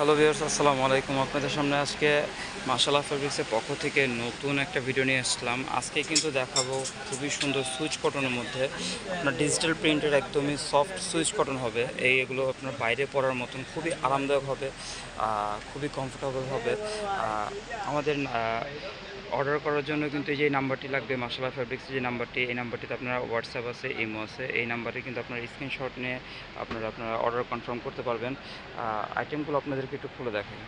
Hello viewers, আসসালামু আলাইকুম। আপনাদের সামনে আজকে মাশাআল্লাহ ফেব্রিক্সের পক্ষ থেকে নতুন একটা ভিডিও নিয়ে আসলাম। আজকে কিন্তু দেখাবো খুবই সুন্দর সুইচ কটনের মধ্যে আপনার ডিজিটাল প্রিন্টের একদমই সফট সুইচ কটন হবে। এগুলো আপনার বাইরে পরার মতন খুবই আরামদায়ক হবে, খুবই কমফোর্টেবল হবে। আমাদের অর্ডার করার জন্য কিন্তু এই যে নাম্বারটি লাগবে, মাশাআল্লাহ ফেব্রিক্সের যে নাম্বারটি, এই নাম্বারটিতে আপনারা হোয়াটসঅ্যাপ আছে, ইমো আছে। এই নাম্বারে কিন্তু আপনার স্ক্রিনশট নিয়ে আপনারা অর্ডার কনফার্ম করতে পারবেন। আইটেমগুলো আপনাদেরকে একটু খুলে দেখাই।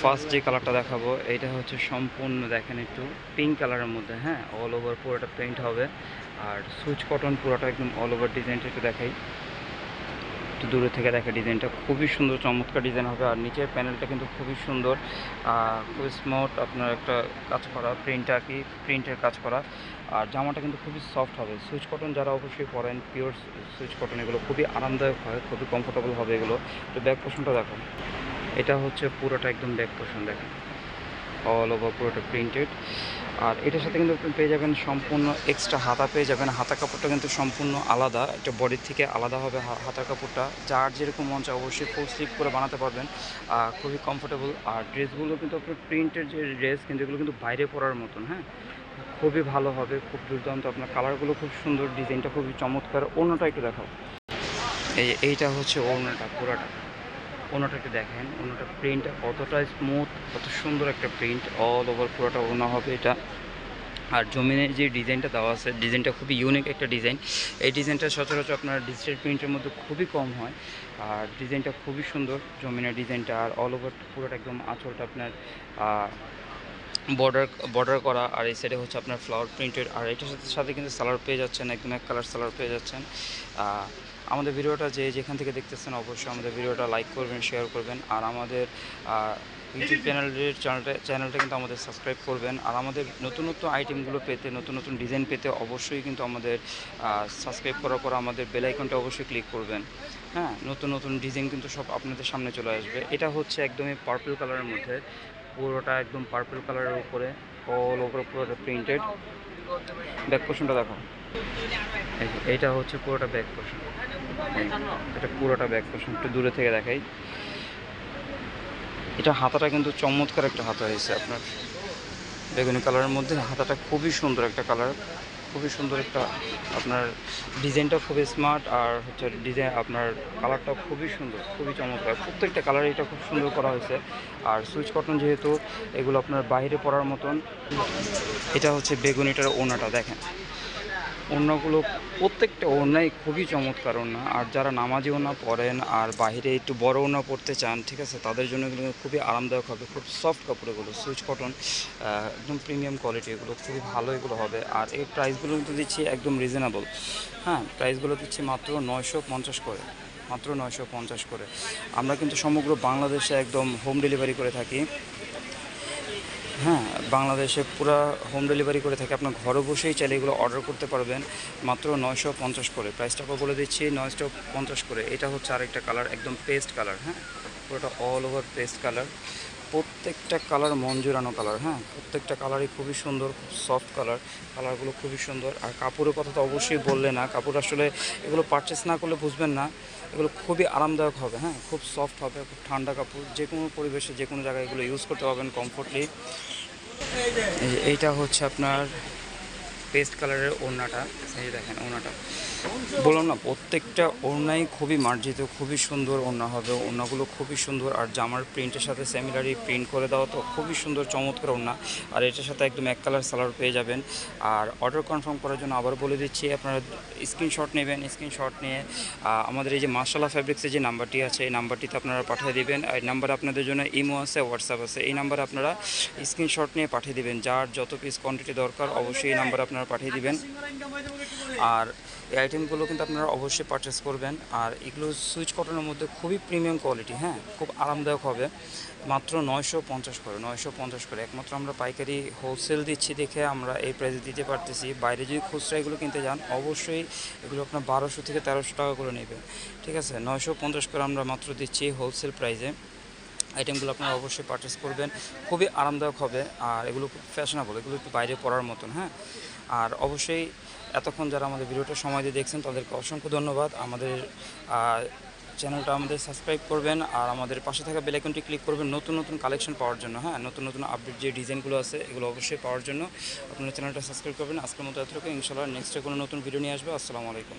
ফার্স্ট যে কালারটা দেখাবো, এইটা হচ্ছে সম্পূর্ণ দেখেন একটু পিঙ্ক কালারের মধ্যে, হ্যাঁ, অল ওভার পুরোটা প্রিন্ট হবে। আর সুইচ কটন পুরোটা একদম অল ওভার ডিজাইনটা একটু দেখাই, একটু দূরে থেকে দেখা ডিজাইনটা খুবই সুন্দর, চমৎকার ডিজাইন হবে। আর নিচের প্যানেলটা কিন্তু খুবই সুন্দর, খুবই স্মার্ট আপনার একটা কাজ করা প্রিন্টের কাজ করা। আর জামাটা কিন্তু খুবই সফট হবে। সুইচ কটন যারা অবশ্যই পরেন, পিওর সুইচ কটন, এগুলো খুবই আরামদায়ক হয়, খুবই কমফোর্টেবল হবে এগুলো। তো ব্যাক পোর্শনটা দেখো, এটা হচ্ছে পুরোটা একদম ব্যাক পোর্শন দেখেন, অল ওভার পুরোটা প্রিন্টেড। আর এটার সাথে কিন্তু আপনি পেয়ে যাবেন সম্পূর্ণ এক্সট্রা হাতা পেয়ে যাবেন। হাতা কাপড়টা কিন্তু সম্পূর্ণ আলাদা, একটা বডির থেকে আলাদা হবে হাতার কাপড়টা। যার যেরকম মন চায় অবশ্যই ফুল স্লিভ করে বানাতে পারবেন, খুবই কমফোর্টেবল। আর ড্রেসগুলো কিন্তু আপনার প্রিন্টের যে ড্রেস, কিন্তু এগুলো কিন্তু বাইরে পরার মতন, হ্যাঁ, খুবই ভালো হবে, খুব দুর্দান্ত। আপনার কালারগুলো খুব সুন্দর, ডিজাইনটা খুবই চমৎকার। ওড়নাটা একটু দেখাও, এইটা হচ্ছে ওড়নাটা পুরাটা। ওড়নাটা একটু দেখেন, ওড়নাটা প্রিন্টটা কতটা স্মুথ, কত সুন্দর একটা প্রিন্ট, অল ওভার পুরোটা ওড়না হবে এটা। আর জমিনের যে ডিজাইনটা দেওয়া আছে, ডিজাইনটা খুবই ইউনিক একটা ডিজাইন। এই ডিজাইনটা সচরাচর আপনার ডিজিটাল প্রিন্টের মধ্যে খুবই কম হয়। আর ডিজাইনটা খুবই সুন্দর, জমিনের ডিজাইনটা। আর অল ওভার পুরোটা একদম আঁচলটা আপনার বর্ডার বর্ডার করা। আর এই সাইডে হচ্ছে আপনার ফ্লাওয়ার প্রিন্টেড। আর এটার সাথে সাথে কিন্তু সালোয়ার পেয়ে যাচ্ছেন, একদম এক কালার সালোয়ার পেয়ে যাচ্ছেন। আমাদের ভিডিওটা যেখান থেকে দেখতেছেন অবশ্যই আমাদের ভিডিওটা লাইক করবেন, শেয়ার করবেন। আর আমাদের ইউটিউব চ্যানেলটা কিন্তু আমাদের সাবস্ক্রাইব করবেন। আর আমাদের নতুন নতুন আইটেমগুলো পেতে, নতুন নতুন ডিজাইন পেতে অবশ্যই কিন্তু আমাদের সাবস্ক্রাইব করার পর আমাদের বেল আইকনটা অবশ্যই ক্লিক করবেন। হ্যাঁ, নতুন নতুন ডিজাইন কিন্তু সব আপনাদের সামনে চলে আসবে। এটা হচ্ছে একদমই পার্পল কালারের মধ্যে, পুরোটা একদম পার্পল কালারের উপরে অল ওভার পুরোটা প্রিন্টেড। ব্যাক পোর্শনটা দেখো, এইটা হচ্ছে পুরোটা ব্যাক পোর্শন, এটা পুরোটা ব্যাক পোর্শন। একটু দূরে থেকে দেখাই, এটা হাতাটা কিন্তু চমৎকার একটা হাতা হয়েছে আপনার, বেগুনি কালারের মধ্যে হাতাটা খুবই সুন্দর একটা কালার, খুবই সুন্দর একটা আপনার ডিজাইনটা খুবই স্মার্ট। আর হচ্ছে ডিজাইন আপনার কালারটাও খুবই সুন্দর, খুবই চমৎকার। প্রত্যেকটা কালার এটা খুব সুন্দর করা হয়েছে। আর সুইচ কটন যেহেতু, এগুলো আপনার বাইরে পরার মতন। এটা হচ্ছে বেগুনিটার ওড়নাটা দেখেন, ওড়নাগুলো প্রত্যেকটা ওড়নাই খুবই চমৎকার ওড়না। আর যারা নামাজি ওড়না পরেন আর বাইরে একটু বড় ওড়না পরতে চান, ঠিক আছে, তাদের জন্য এগুলো খুবই আরামদায়ক হবে। খুব সফট কাপড় এগুলো, সুইচ কটন, একদম প্রিমিয়াম কোয়ালিটি, এগুলো খুবই ভালো এগুলো হবে। আর এই প্রাইসগুলো কিন্তু দিচ্ছি একদম রিজনেবল। হ্যাঁ, প্রাইসগুলো দিচ্ছি মাত্র 950 করে, মাত্র 950 করে। আমরা কিন্তু সমগ্র বাংলাদেশে একদম হোম ডেলিভারি করে থাকি। হ্যাঁ, বাংলাদেশে পুরো হোম ডেলিভারি করে থাকে। আপনার ঘরে বসেই চাইলে এগুলো অর্ডার করতে পারবেন মাত্র 950 করে। প্রাইসটাকে বলে দিচ্ছি 950 করে। এটা হচ্ছে আরেকটা কালার, একদম পেস্ট কালার, হ্যাঁ, পুরোটা অল ওভার পেস্ট কালার। প্রত্যেকটা কালার মন জোড়ানো কালার, হ্যাঁ, প্রত্যেকটা কালারই খুবই সুন্দর, খুব সফট কালার, কালারগুলো খুবই সুন্দর। আর কাপড়ের কথা তো অবশ্যই বললে না, কাপড় আসলে এগুলো পারচেস না করলে বুঝবেন না। এগুলো খুবই আরামদায়ক হবে, হ্যাঁ, খুব সফট হবে, খুব ঠান্ডা কাপড়, যে কোনো পরিবেশে যে কোনো জায়গায় এগুলো ইউজ করতে পারবেন কমফোর্টলি। এইটা হচ্ছে আপনার পেস্ট কালারের ওড়নাটা, এই যে দেখেন ওড়নাটা, বললাম না প্রত্যেকটা ওড়নাই খুবই মার্জিত, খুবই সুন্দর ওড়না হবে, ওড়নাগুলো খুবই সুন্দর। আর জামার প্রিন্টের সাথে সিমিলারই প্রিন্ট করে দেওয়া, তো খুবই সুন্দর চমৎকার ওড়না। আর এটার সাথে একদম এক কালার সালোয়ার পেয়ে যাবেন। আর অর্ডার কনফার্ম করার জন্য আবার বলে দিচ্ছি, আপনারা স্ক্রিনশট নেবেন, স্ক্রিনশট নিয়ে আমাদের এই যে মাশাআল্লাহ ফেব্রিক্সের যে নাম্বারটি আছে, এই নাম্বারটিতে আপনারা পাঠিয়ে দেবেন। এই নাম্বারে আপনাদের জন্য ইমো আছে, হোয়াটসঅ্যাপ আছে, এই নাম্বারে আপনারা স্ক্রিনশট নিয়ে পাঠিয়ে দেবেন। যার যত পিস কোয়ান্টিটি দরকার অবশ্যই এই নাম্বারে আপনারা পাঠিয়ে দিবেন। আর এই আইটেমগুলো কিন্তু আপনারা অবশ্যই পারচেস করবেন। আর এগুলো সুইচ কটনের মধ্যে খুবই প্রিমিয়াম কোয়ালিটি, হ্যাঁ, খুব আরামদায়ক হবে। মাত্র 950 করে, 950 করে। একমাত্র আমরা পাইকারি হোলসেল দিচ্ছি দেখে আমরা এই প্রাইসে দিতে পারতেছি। বাইরে যদি খুচরা এগুলো কিনতে যান অবশ্যই এগুলো আপনার 1200 থেকে 1300 টাকা করে নেবে, ঠিক আছে। 950 করে আমরা মাত্র দিচ্ছি হোলসেল প্রাইসে। আইটেমগুলো আপনারা অবশ্যই পারচেস করবেন, খুবই আরামদায়ক হবে। আর এগুলো খুব ফ্যাশনেবল, এগুলো একটু বাইরে পরার মতন, হ্যাঁ। আর অবশ্যই এতক্ষণ যারা আমাদের ভিডিওটা সময় দিয়ে দেখছেন তাদেরকে অসংখ্য ধন্যবাদ। আমাদের চ্যানেলটা আমাদের সাবস্ক্রাইব করবেন আর আমাদের পাশে থাকা বেল আইকনটি ক্লিক করবেন নতুন নতুন কালেকশন পাওয়ার জন্য। হ্যাঁ, নতুন নতুন আপডেট যে ডিজাইনগুলো আছে এগুলো অবশ্যই পাওয়ার জন্য আপনারা চ্যানেলটা সাবস্ক্রাইব করবেন। আজকের মতো এতটুকু, ইনশাআল্লাহ নেক্সটে কোনো নতুন ভিডিও নিয়ে আসবো। আসসালামু আলাইকুম।